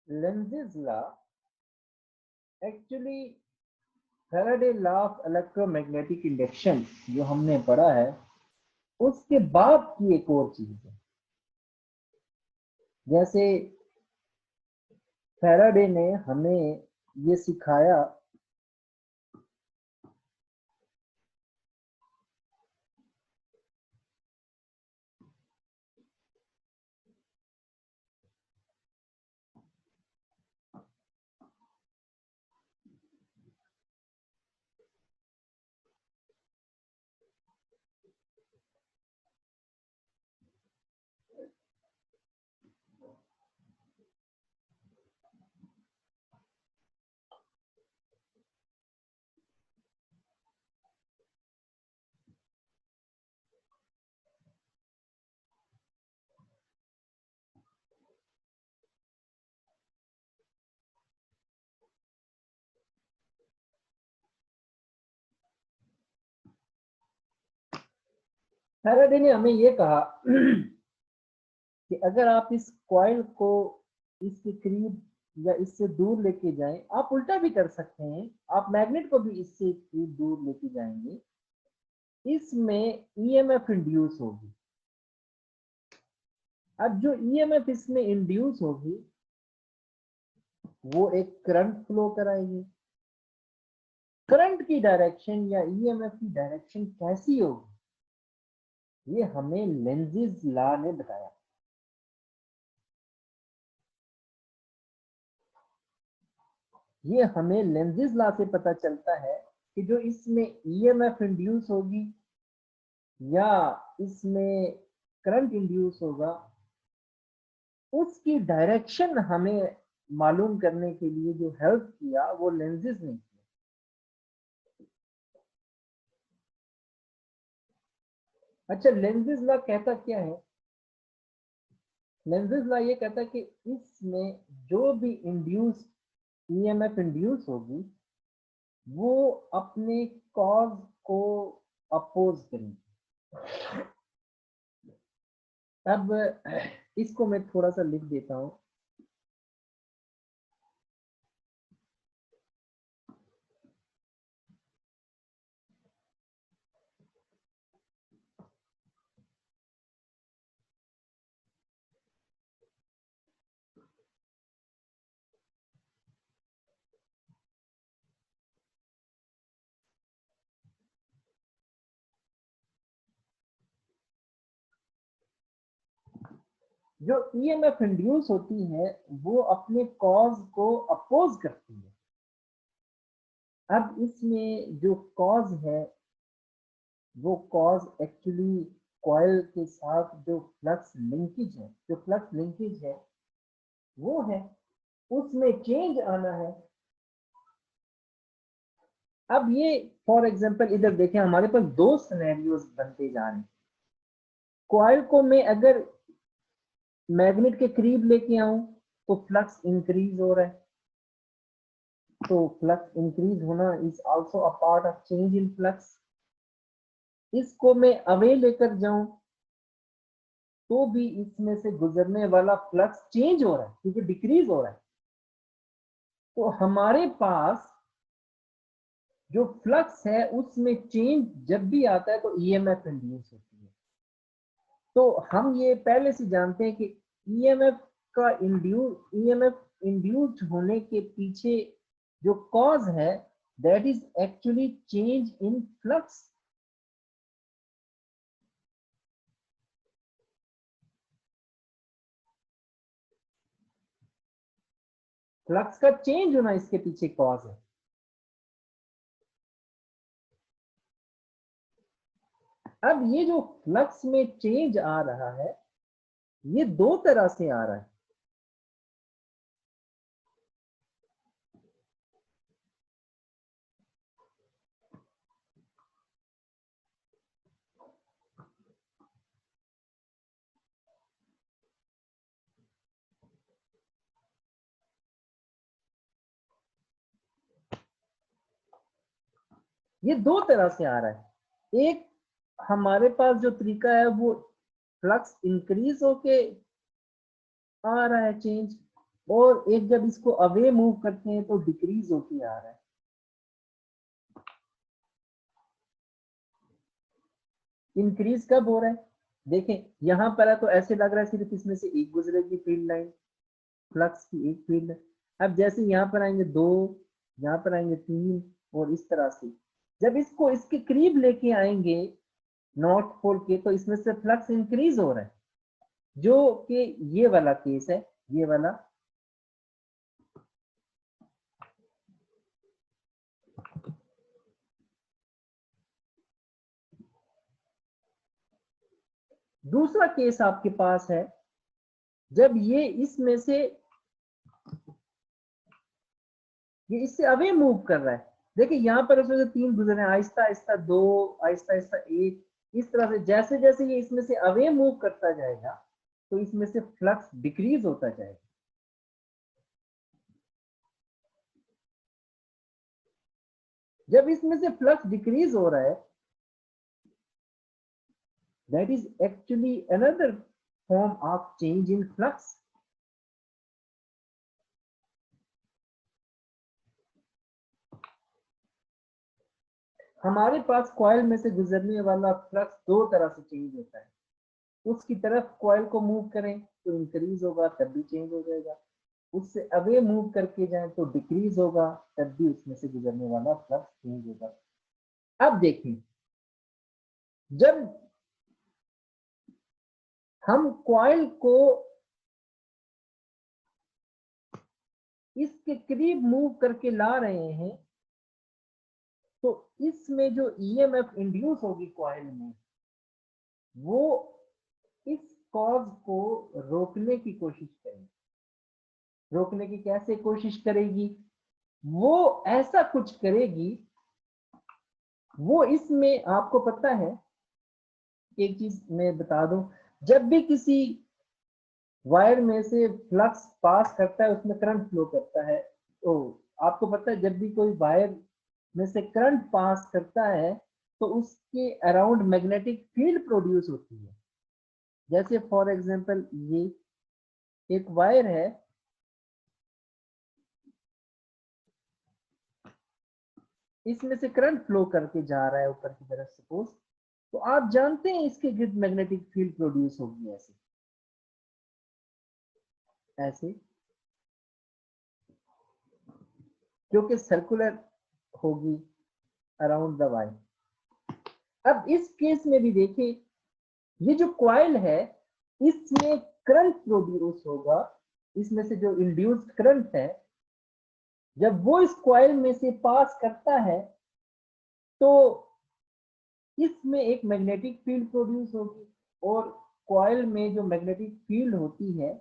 लेंज़ेस law actually Faraday law of electromagnetic induction जो हमने पढ़ा है उसके बाद की एक और चीज है। जैसे फैराडे ने हमें ये सिखाया फैराडे ने हमें ये कहा कि अगर आप इस कॉइल को इसके करीब या इससे दूर लेके जाएं, आप उल्टा भी कर सकते हैं, आप मैग्नेट को भी इससे करीब दूर लेके जाएंगे, इसमें ईएमएफ इंड्यूस होगी। अब जो ईएमएफ इसमें इंड्यूस होगी वो एक करंट फ्लो कराएगी। करंट की डायरेक्शन या ईएमएफ की डायरेक्शन कैसी होगी ये हमें लेंज़ेस लॉ ने बताया। ये हमें लेंज़ेस लॉ से पता चलता है कि जो इसमें ईएमएफ इंड्यूस होगी या इसमें करंट इंड्यूस होगा उसकी डायरेक्शन हमें मालूम करने के लिए जो हेल्प किया वो लेंज़ेस ने किया। अच्छा, लेंज़ेस लॉ कहता क्या है? लेंज़ेस लॉ ये कहता है कि इसमें जो भी इंड्यूस ईएमएफ इंड्यूस होगी वो अपने कॉज को अपोज करेगी। अब इसको मैं थोड़ा सा लिख देता हूं। जो ईएमएफ इंड्यूस होती है वो अपने कॉज को अपोज करती है। अब इसमें जो कॉज है वो कॉज एक्चुअली कॉइल के साथ जो फ्लक्स लिंकेज है वो है, उसमें चेंज आना है। अब ये फॉर एग्जांपल इधर देखें, हमारे पास दो सिनेरियोज बनते जा रहे हैं। कॉइल को मैं अगर मैग्नेट के करीब लेके आऊं तो फ्लक्स इंक्रीज हो रहा है, तो फ्लक्स इंक्रीज होना is also a part of change in flux. इसको मैं अवे लेकर जाऊं तो भी इसमें से गुजरने वाला फ्लक्स चेंज हो रहा है क्योंकि डिक्रीज हो रहा है। तो हमारे पास जो फ्लक्स है उसमें चेंज जब भी आता है तो ईएमएफ इंड्यूस होती है। तो हम ये पहले से जानते हैं कि ईएमएफ ईएमएफ इंड्यूस होने के पीछे जो कॉज है that is actually change in flux. Flux का चेंज होना इसके पीछे कॉज है। अब ये जो फ्लक्स में चेंज आ रहा है ये दो तरह से आ रहा है। ये दो तरह से आ रहा है। एक हमारे पास जो तरीका है वो फ्लक्स इंक्रीज होके आ रहा है चेंज, और एक जब इसको अवे मूव करते हैं तो डिक्रीज होके आ रहा है। इंक्रीज कब हो रहा है? देखें यहां पर है तो ऐसे लग रहा है सिर्फ इसमें से एक गुजरेगी फील्ड लाइन, फ्लक्स की एक फील्ड। अब जैसे यहाँ पर आएंगे 2, यहाँ पर आएंगे 3 और इस तरह से जब इसको इसके करीब लेके आएंगे नॉर्थ पोल के तो इसमें से फ्लक्स इंक्रीज हो रहा है, जो कि ये वाला केस है, ये वाला। दूसरा केस आपके पास है जब ये इसमें से ये इससे अवे मूव कर रहा है। देखिए यहाँ पर उसमें से 3 गुजर रहे हैं, आहिस्ता आहिस्ता 2, आहिस्ता आहिस्ता 1, इस तरह से जैसे जैसे ये इसमें से अवे मूव करता जाएगा तो इसमें से फ्लक्स डिक्रीज होता जाएगा। जब इसमें से फ्लक्स डिक्रीज हो रहा है, that is actually another form of change in flux. हमारे पास कॉइल में से गुजरने वाला फ्लक्स दो तरह से चेंज होता है। उसकी तरफ कॉइल को मूव करें तो इंक्रीज होगा, तब भी चेंज हो जाएगा। उससे अवे मूव करके जाएं तो डिक्रीज होगा, तब भी उसमें से गुजरने वाला फ्लक्स चेंज होगा। अब देखें जब हम कॉइल को इसके करीब मूव करके ला रहे हैं तो इसमें जो ईएमएफ इंड्यूस होगी कॉइल में वो इस कॉज को रोकने की कोशिश करेगी। रोकने की कैसे कोशिश करेगी? वो ऐसा कुछ करेगी, वो इसमें आपको पता है एक चीज मैं बता दूं, जब भी किसी वायर में से फ्लक्स पास करता है उसमें करंट फ्लो करता है, तो आपको पता है जब भी कोई वायर में से करंट पास करता है तो उसके अराउंड मैग्नेटिक फील्ड प्रोड्यूस होती है। जैसे फॉर एग्जांपल ये एक वायर है, इसमें से करंट फ्लो करके जा रहा है ऊपर की तरफ सपोज, तो आप जानते हैं इसके गिर्द मैग्नेटिक फील्ड प्रोड्यूस होगी ऐसे ऐसे, जो कि सर्कुलर होगी अराउंड द वायर। अब इस केस में भी देखिए ये जो कॉइल है इसमें करंट प्रोड्यूस होगा, इसमें से जो इंड्यूस्ड करंट है जब वो इस कॉइल में से पास करता है तो इसमें एक मैग्नेटिक फील्ड प्रोड्यूस होगी। और कॉइल में जो मैग्नेटिक फील्ड होती है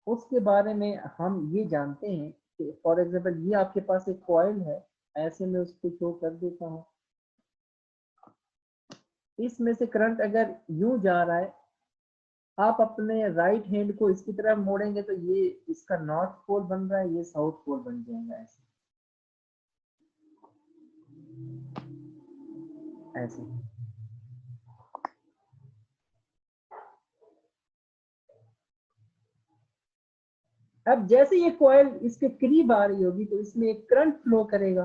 उसके बारे में हम ये जानते हैं कि फॉर एग्जांपल ये आपके पास एक कॉइल है, ऐसे में उसको शो कर देता हूं। इसमें से करंट अगर यूं जा रहा है, आप अपने राइट हैंड को इसकी तरफ मोड़ेंगे तो ये इसका नॉर्थ पोल बन रहा है, ये साउथ पोल बन जाएगा ऐसे ऐसे। अब जैसे ये कॉइल इसके करीब आ रही होगी तो इसमें एक करंट फ्लो करेगा।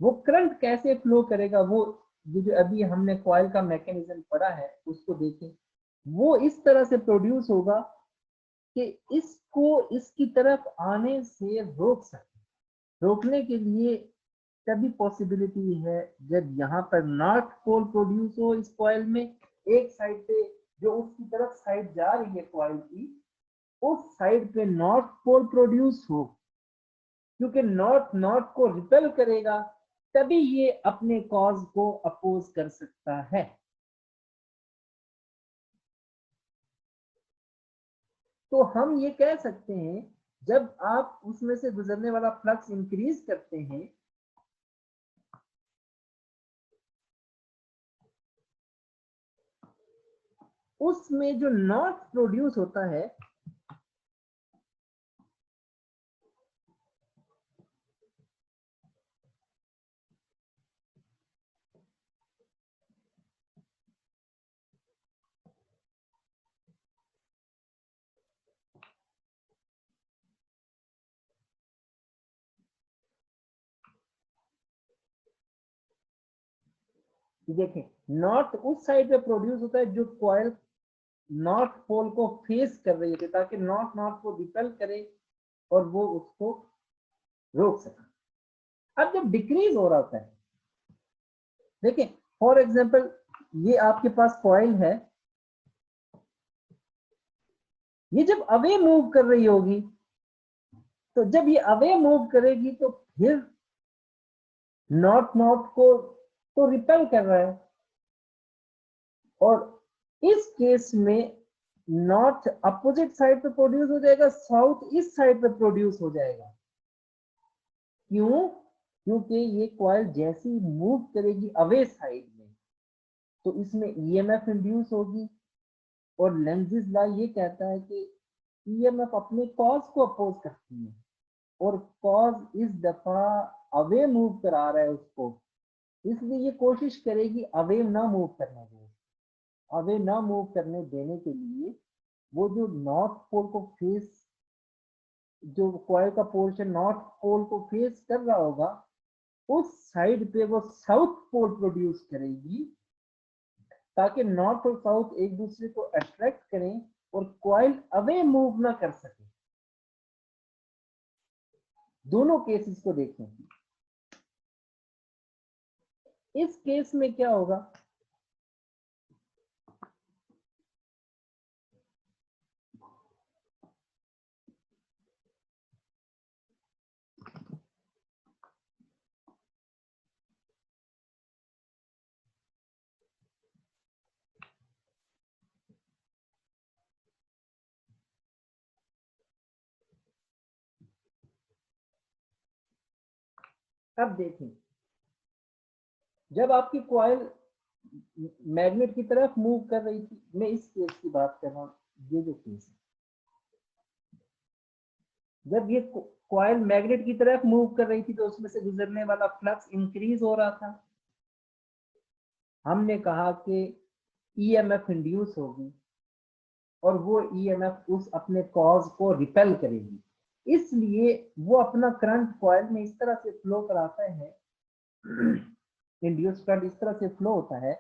वो करंट कैसे फ्लो करेगा, वो ये जो अभी हमने कॉइल का मैकेनिज्म पढ़ा है उसको देखें। वो इस तरह से प्रोड्यूस होगा कि इसको इसकी तरफ आने से रोक सके। रोकने के लिए तभी पॉसिबिलिटी है जब यहाँ पर नॉर्थ पोल प्रोड्यूस हो इस कॉइल में, एक साइड पे जो उसकी तरफ साइड जा रही है कॉइल की उस साइड पे नॉर्थ पोल प्रोड्यूस हो, क्योंकि नॉर्थ नॉर्थ को रिपेल करेगा तभी ये अपने कॉज को अपोज कर सकता है। तो हम ये कह सकते हैं जब आप उसमें से गुजरने वाला फ्लक्स इंक्रीज करते हैं उसमें जो नॉर्थ प्रोड्यूस होता है देखें नॉर्थ उस साइड पे प्रोड्यूस होता है जो कॉइल नॉर्थ पोल को फेस कर रही होती है, ताकि नॉर्थ नॉर्थ को रिपेल करे और वो उसको रोक सके। अब जब डिक्रीज हो रहा होता है, देखिए फॉर एग्जांपल ये आपके पास कॉइल है, ये जब अवे मूव कर रही होगी, तो जब ये अवे मूव करेगी तो फिर नॉर्थ नॉर्थ को तो रिपेल कर रहा है, और इस केस में नॉर्थ अपोजिट साइड पे प्रोड्यूस हो जाएगा, साउथ इस साइड पे प्रोड्यूस हो जाएगा। क्यों? क्योंकि ये कॉइल जैसी मूव करेगी अवे साइड में तो इसमें ईएमएफ इंड्यूस होगी, और लेंज़िस लॉ ये कहता है कि ईएमएफ अपने कॉज को अपोज करती है, और कॉज इस दफा अवे मूव करा रहा है उसको, इसलिए ये कोशिश करेगी अवे ना मूव करने दे। अवे ना मूव करने देने के लिए वो जो नॉर्थ पोल को फेस, जो कॉइल का पोर्शन नॉर्थ पोल को फेस कर रहा होगा, उस साइड पे वो साउथ पोल प्रोड्यूस करेगी, ताकि नॉर्थ और साउथ एक दूसरे को अट्रैक्ट करें और कॉइल अवे मूव ना कर सके। दोनों केसेस को देखें। इस केस में क्या होगा, अब देखें जब आपकी कॉइल मैग्नेट की तरफ मूव कर रही थी, मैं इस केस की बात कर रहा हूं, ये जो केस है, जब ये कॉइल मैग्नेट की तरफ मूव कर रही थी तो उसमें से गुजरने वाला फ्लक्स इंक्रीज हो रहा था। हमने कहा कि ईएमएफ इंड्यूस होगी और वो ईएमएफ उस अपने कॉज को रिपेल करेगी, इसलिए वो अपना करंट कॉइल में इस तरह से फ्लो कराता है, इंड्यूस करंट इस तरह से फ्लो होता है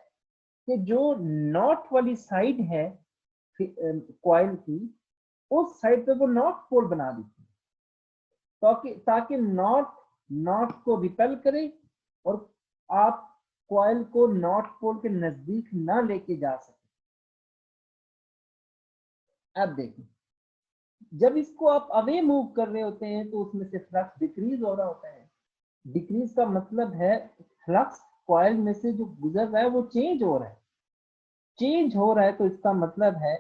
कि जो नॉर्थ वाली साइड है कॉइल की, उस साइड पे वो नॉर्थ पोल बना देती है, ताकि नॉर्थ नॉर्थ को रिपेल करे और आप कॉइल को नॉर्थ पोल के नजदीक ना लेके जा सके। अब देखिए जब इसको आप अवे मूव कर रहे होते हैं तो उसमें से फ्लक्स डिक्रीज हो रहा होता है। डिक्रीज का मतलब है फ्लक्स कॉइल में से जो गुजर रहा है वो चेंज हो रहा है। चेंज हो रहा है तो इसका मतलब है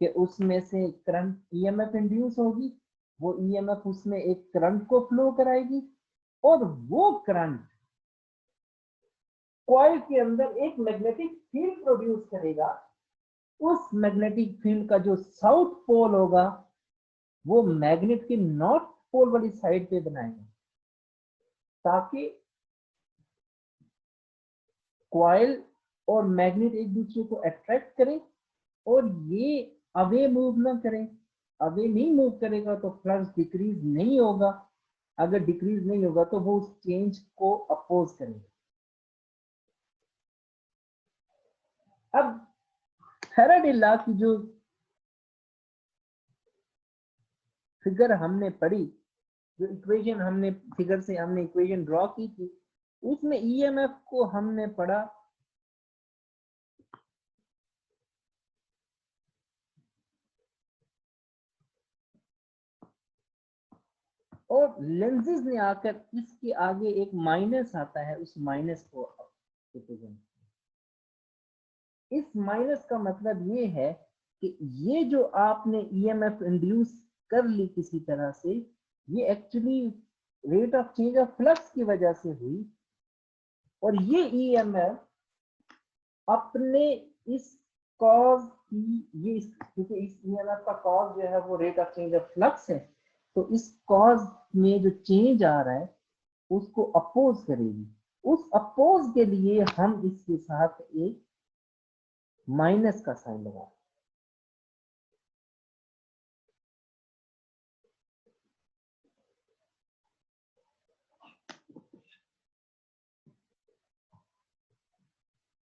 कि उसमें से करंट ईएमएफ इंड्यूस होगी, वो ईएमएफ उसमें एक करंट को फ्लो कराएगी, और वो करंट कॉइल के अंदर एक मैग्नेटिक फील्ड प्रोड्यूस करेगा। उस मैग्नेटिक फील्ड का जो साउथ पोल होगा वो मैग्नेट के नॉर्थ पोल वाली साइड पे बनाएगा, ताकि कॉइल और मैग्नेट एक दूसरे को अट्रैक्ट करें और ये अवे मूव ना करें। अवे नहीं मूव करेगा तो फ्लक्स डिक्रीज नहीं होगा, अगर डिक्रीज नहीं होगा तो वो उस चेंज को अपोज करेगा। अब फैराडे लॉ की जो फिगर हमने पढ़ी, जो इक्वेशन हमने फिगर से हमने इक्वेशन ड्रॉ की थी, उसमें ईएमएफ को हमने पढ़ा और लेंसेज ने आकर इसके आगे एक माइनस आता है, उस माइनस को रिप्रेजेंट, इस माइनस का मतलब ये है कि ये जो आपने ईएमएफ इंड्यूस कर ली किसी तरह से, ये actually rate of change of flux की वजह से हुई, और ये ईएमएफ अपने इस कॉज की, ये क्योंकि इस ईएमएफ का कॉज जो है वो rate of change of flux है, तो इस कॉज में जो चेंज आ रहा है उसको अपोज करेगी। उस अपोज के लिए हम इसके साथ एक माइनस का साइन लगा,